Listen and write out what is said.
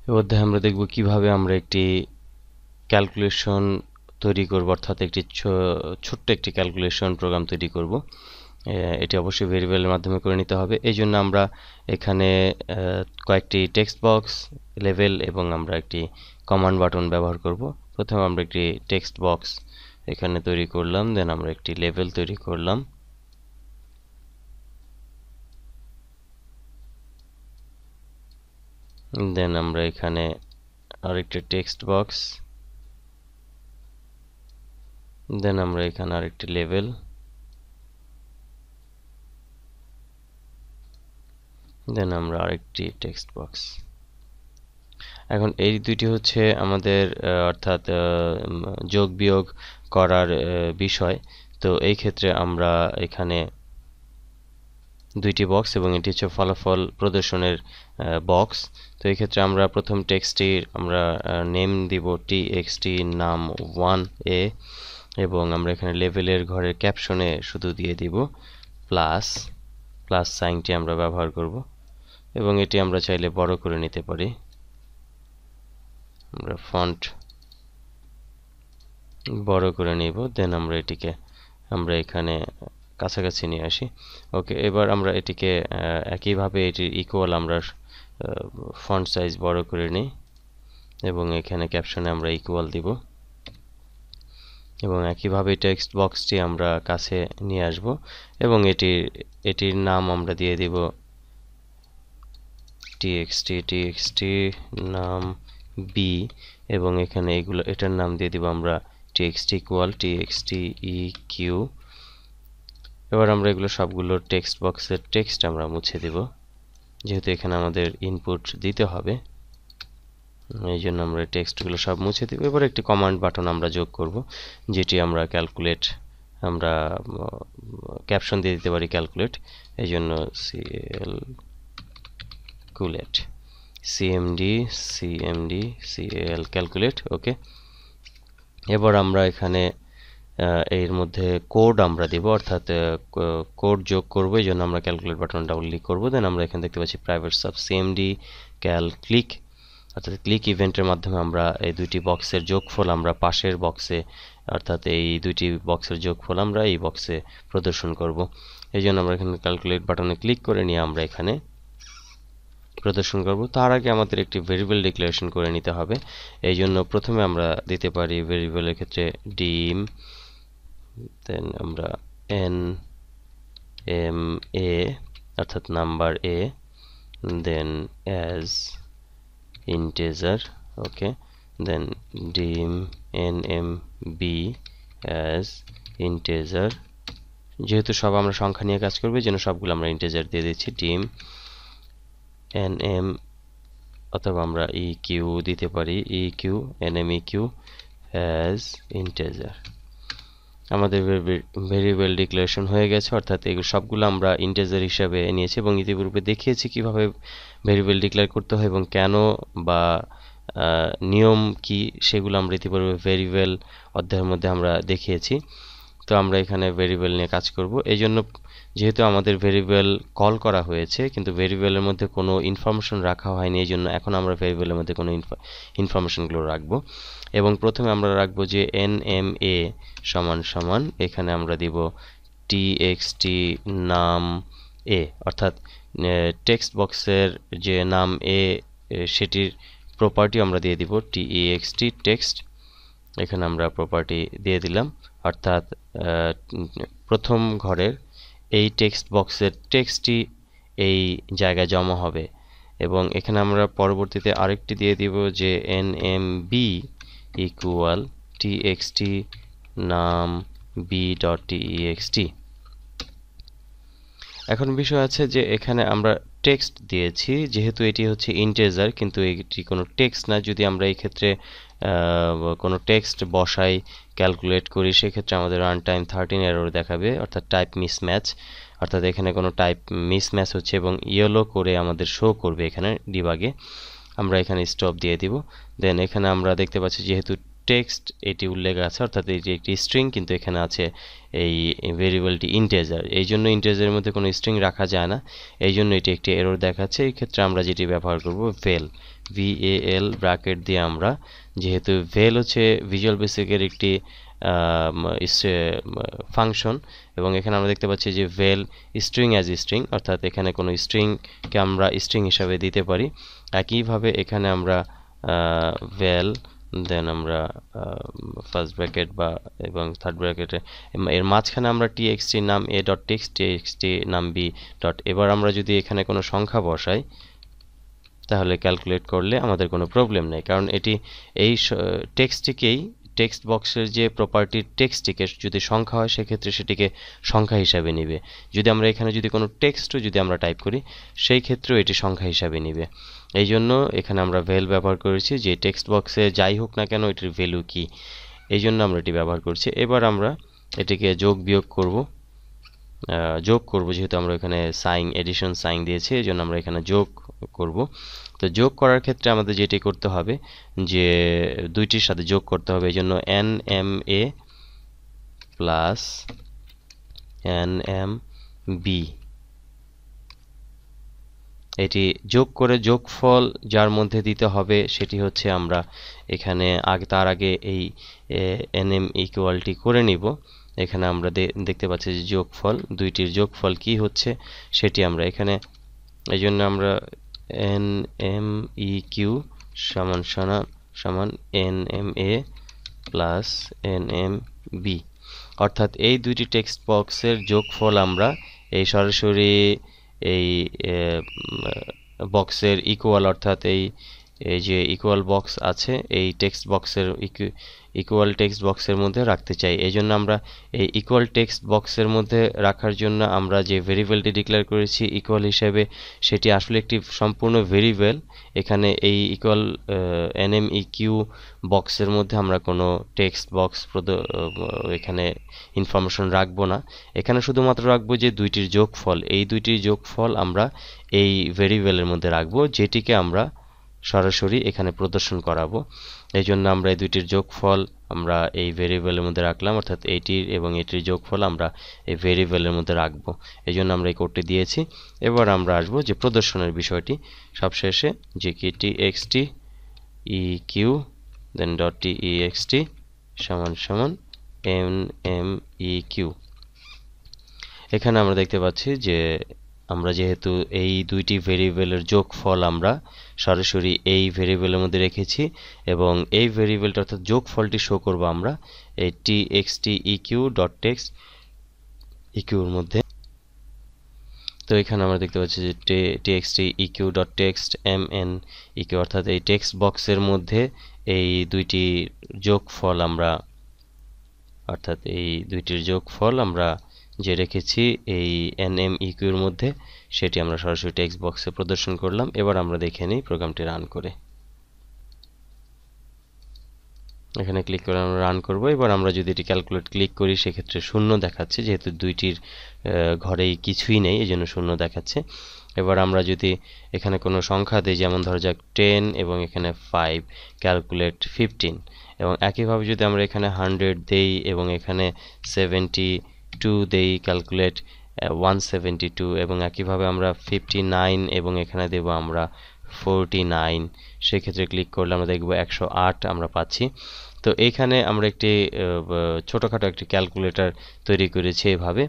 এর মধ্যে আমরা দেখব কিভাবে আমরা একটি ক্যালকুলেশন তৈরি করব, অর্থাৎ একটি ছোট্ট একটি ক্যালকুলেশন প্রোগ্রাম তৈরি করব। এটি অবশ্যই ভেরিয়েবলের মাধ্যমে করে নিতে হবে। এই জন্য আমরা এখানে কয়েকটি টেক্সট বক্স, লেভেল এবং আমরা একটি কমান্ড বাটন ব্যবহার করব। প্রথমে আমরা একটি টেক্সট বক্স এখানে তৈরি করলাম, দেন আমরা একটি লেভেল তৈরি করলাম, দেন আমরা এখানে আরেকটি টেক্সট বক্স, দেন আমরা এখানে আরেকটি লেভেল, দেন আমরা আরেকটি টেক্সট বক্স। এখন এই দুইটি হচ্ছে আমাদের অর্থাৎ যোগ বিয়োগ করার বিষয়। তো এই ক্ষেত্রে আমরা এখানে দুইটি বক্স এবং এটি হচ্ছে ফলাফল প্রদর্শনের বক্স। তো এই ক্ষেত্রে আমরা প্রথম টেক্সটটির আমরা নেম দিব txt নাম 1a এবং আমরা এখানে লেভেলের ঘরের ক্যাপশনে শুধু দিয়ে দিব প্লাস সাইনটি আমরা ব্যবহার করব এবং এটি আমরা চাইলে বড় করে নিতে পারি। আমরা ফন্ট বড় করে নিব, দেন আমরা এটিকে আমরা এখানে কাছাকাছি নিয়ে আসি। ওকে, এবার আমরা এটিকে একইভাবে এটির ইকুয়াল আমরা ফন্ট সাইজ বড় করে নিই এবং এখানে ক্যাপশনে আমরা ইকুয়াল দিব এবং একইভাবে টেক্সট বক্সটি আমরা কাছে নিয়ে আসব এবং এটির নাম আমরা দিয়ে দিব txt নাম b এবং এখানে এটার নাম দিয়ে দিব আমরা text equal txt eq। এবার আমরা এগুলো সবগুলো টেক্সট বক্সের টেক্সট আমরা মুছে দেব, যেহেতু এখানে আমাদের ইনপুট দিতে হবে, এই জন্য আমরা টেক্সটগুলো সব মুছে দেব। এবার একটি কমান্ড বাটন আমরা যোগ করব, যেটি আমরা ক্যালকুলেট, আমরা ক্যাপশন দিয়ে দিতে পারি ক্যালকুলেট, এই জন্য cmd ক্যালকুলেট। ওকে, এবার আমরা এখানে এর মধ্যে কোড আমরা দেব, অর্থাৎ কোড যোগ করব, এই জন্য আমরা ক্যালকুলেট বাটন ডাবল ক্লিক করব। দেন আমরা এখানে দেখতে পাচ্ছি প্রাইভেট সাব cmd ক্যাল ক্লিক, অর্থাৎ ক্লিক ইভেন্টের মাধ্যমে আমরা এই দুইটি বক্সের যোগফল আমরা পাশের বক্সে, অর্থাৎ এই দুইটি বক্সের যোগফল আমরা এই বক্সে প্রদর্শন করব। এই জন্য আমরা এখানে ক্যালকুলেট বাটনে ক্লিক করে নিয়ে আমরা এখানে প্রদর্শন করব। তার আগে আমাদের একটি ভেরিয়েবল ডিক্লারেশন করে নিতে হবে। এই জন্য প্রথমে আমরা দিতে পারি ভেরিয়েবলের ক্ষেত্রে ডিম, দেন আমরা nma অর্থাৎ number a, then as integer, okay, then dim nmb as integer। যেহেতু সব আমরা সংখ্যা নিয়ে কাজ করব, এই জন্য সবগুলো আমরা ইন্টিজার দিয়ে দিচ্ছি। ডিম nm অথবা আমরা eq দিতে পারি, eq nmeq as integer। আমাদের ভেরিয়েবল ডিক্লারেশন হয়ে গেছে, অর্থাৎ এগুলো সবগুলো আমরা ইন্টিজার হিসাবে নিয়েছি এবং ইতিপূর্বে দেখিয়েছি কিভাবে ভেরিয়েবল ডিক্লেয়ার করতে হয় এবং কেন বা নিয়ম কি, সেগুলো আমরা ইতিপূর্বে ভেরিয়েবল অধ্যায়ের মধ্যে আমরা দেখিয়েছি। তো আমরা এখানে ভেরিয়েবল নিয়ে কাজ করব। এই জন্য যেহেতু আমাদের ভেরিয়েবল কল করা হয়েছে কিন্তু ভেরিয়েবলের মধ্যে কোনো ইনফরমেশন রাখা হয়নি, এই জন্য এখন আমরা ভেরিয়েবলের মধ্যে কোনো ইনফরমেশনগুলো রাখবো এবং প্রথমে আমরা রাখবো যে nma সমান সমান এখানে আমরা দিব txt নাম a, অর্থাৎ টেক্সট বক্সের যে নাম a সেটির প্রপার্টি আমরা দিয়ে দিব text টেক্সট, এখানে আমরা প্রপার্টি দিয়ে দিলাম, অর্থাৎ প্রথম ঘরের এই টেক্সট বক্সের টেক্সটটি এই জায়গায় জমা হবে এবং এখানে আমরা পরবর্তীতে আরেকটি দিয়ে দিব যে nmb ইকুয়াল txt নাম b.text। এখন বিষয় আছে যে এখানে আমরা টেক্সট দিয়েছি, যেহেতু এটি হচ্ছে ইন্টিজার কিন্তু এটি কোনো টেক্সট না। যদি আমরা এই ক্ষেত্রে কোনো টেক্সট বসাই, ক্যালকুলেট করি, সেক্ষেত্রে আমাদের রান টাইম 13 এরর দেখাবে, অর্থাৎ টাইপ মিসম্যাচ, অর্থাৎ এখানে কোনো টাইপ মিসম্যাচ হচ্ছে এবং ইয়েলো করে আমাদের শো করবে এখানে ডিবাগে। আমরা এখানে স্টপ দিয়ে দিব। দেন এখানে আমরা দেখতে পাচ্ছি যেহেতু টেক্সট এটি উল্লেখ আছে, অর্থাৎ এটি একটি স্ট্রিং কিন্তু এখানে আছে এই ভেরিয়েবলটি ইন্টিজার, এই জন্য ইন্টিজারের মধ্যে কোনো স্ট্রিং রাখা যায় না, এই জন্য এটি একটি এরর দেখাচ্ছে। এই ক্ষেত্রে আমরা যেটি ব্যবহার করব VAL ব্র্যাকেট দিয়ে আমরা, যেহেতু ভেল হচ্ছে ভিজুয়াল বেসিকের একটি ফাংশন, এবং এখানে আমরা দেখতে পাচ্ছি যে ভেল স্ট্রিং অ্যাজ স্ট্রিং, অর্থাৎ এখানে কোনো স্ট্রিংকে আমরা স্ট্রিং হিসাবে দিতে পারি। একইভাবে এখানে আমরা ভেল দেন আমরা ফার্স্ট ব্র্যাকেট বা এবং থার্ড ব্র্যাকেটে এর মাঝখানে আমরা txt নাম a ডট টেক্সট, txt নাম b ডট, এবার আমরা যদি এখানে কোনো সংখ্যা বসাই তাহলে ক্যালকুলেট করলে আমাদের কোনো প্রবলেম নেই, কারণ এটি এই টেক্সটটিকেই, টেক্সট বক্সের যে প্রপার্টি টেক্সটটিকে যদি সংখ্যা হয় সেক্ষেত্রে সেটিকে সংখ্যা হিসাবে নিবে। যদি আমরা এখানে যদি কোনো টেক্সটও যদি আমরা টাইপ করি সেই ক্ষেত্রেও এটি সংখ্যা হিসাবে নিবে। এই জন্য এখানে আমরা ভ্যাল ব্যবহার করেছি, যে টেক্সট বক্সে যাই হোক না কেন এটির ভ্যালু কি, এই জন্য আমরা এটি ব্যবহার করছি। এবার আমরা এটিকে যোগ বিয়োগ করব, যেহেতু আমরা এখানে সাইন এডিশন সাইন দিয়েছি, এই জন্য আমরা এখানে যোগ করব। তো যোগ করার ক্ষেত্রে আমাদের যেটি করতে হবে যে দুইটির সাথে যোগ করতে হবে, এই জন্য NMA প্লাস NMB, এটি যোগ করে যোগফল যার মধ্যে দিতে হবে সেটি হচ্ছে আমরা এখানে তার আগে এই NM ইকুয়ালটি করে নিব। এখানে আমরা দেখতে পাচ্ছি যে যোগফল, দুইটির যোগফল কি হচ্ছে সেটি আমরা এখানে, এই জন্য আমরা NMEQ সমান সমান NMA প্লাস NMB, অর্থাৎ এই দুইটি টেক্সট বক্সের যোগফল আমরা এই সরাসরি এই বক্সের ইকুয়াল, অর্থাৎ এই যে ইকুয়াল বক্স আছে এই টেক্সট বক্সের ইকুয়াল টেক্সট বক্সের মধ্যে রাখতে চাই। এই জন্য আমরা এই ইকুয়াল টেক্সট বক্সের মধ্যে রাখার জন্য আমরা যে ভেরিয়েবলটি ডিক্লেয়ার করেছি ইকুয়াল হিসেবে, সেটি আসলে একটি সম্পূর্ণ ভেরিয়েবল। এখানে এই ইকুয়াল NMEQ বক্সের মধ্যে আমরা কোনো টেক্সট বক্স এখানে ইনফরমেশন রাখবো না, এখানে শুধুমাত্র রাখবো যে দুইটির যোগফল, এই দুইটির যোগফল আমরা এই ভেরিয়েবলের মধ্যে রাখবো, যেটিকে আমরা সরাসরি এখানে প্রদর্শন করাবো। এই জন্য আমরা এই দুইটির যোগফল আমরা এই ভেরিয়েবলের মধ্যে রাখলাম, অর্থাৎ এটির এবং এটির যোগফল আমরা এই ভেরিয়েবলের মধ্যে রাখবো। এই জন্য আমরা এই কোডটি দিয়েছি। এবার আমরা আসবো যে প্রদর্শনের বিষয়টি সবশেষে, যে কি txt eq দেন ডট text সমান সমান NMEQ। এখানে আমরা দেখতে পাচ্ছি যে আমরা যেহেতু এই দুইটি ভেরিয়েবলের যোগফল আমরা সরাসরি এই ভেরিয়েবলের মধ্যে রেখেছি, এবং এই ভেরিয়েবলটা অর্থাৎ যোগফলটি শো করব আমরা এই txt eq dot text eq এর মধ্যে। তো এখানে আমরা দেখতে পাচ্ছি যে txt eq dot text MNEQ, অর্থাৎ এই টেক্সট বক্সের মধ্যে এই দুইটি যোগফল আমরা, অর্থাৎ এই দুইটির যোগফল আমরা যে রেখেছি এই NMEQ এর মধ্যে, সেটি আমরা সরাসরি টেক্সট বক্সে প্রদর্শন করলাম। এবার আমরা দেখে নিই প্রোগ্রামটি রান করে। এখানে ক্লিক করে আমরা রান করব। এবার আমরা যদি এটি ক্যালকুলেট ক্লিক করি সেক্ষেত্রে শূন্য দেখাচ্ছে, যেহেতু দুইটির ঘরেই কিছুই নেই এই জন্য শূন্য দেখাচ্ছে। এবার আমরা যদি এখানে কোনো সংখ্যা দিই, যেমন ধরা যাক 10 এবং এখানে 5, ক্যালকুলেট 15, এবং একইভাবে যদি আমরা এখানে 100 দেই এবং এখানে 72 দেই, ক্যালকুলেট 172, এবং একইভাবে আমরা 59 এবং এখানে দেব আমরা 49, সেক্ষেত্রে ক্লিক করলে আমরা দেখব 108 আমরা পাচ্ছি। তো এইখানে আমরা একটি ছোটোখাটো একটি ক্যালকুলেটর তৈরি করেছি এভাবে।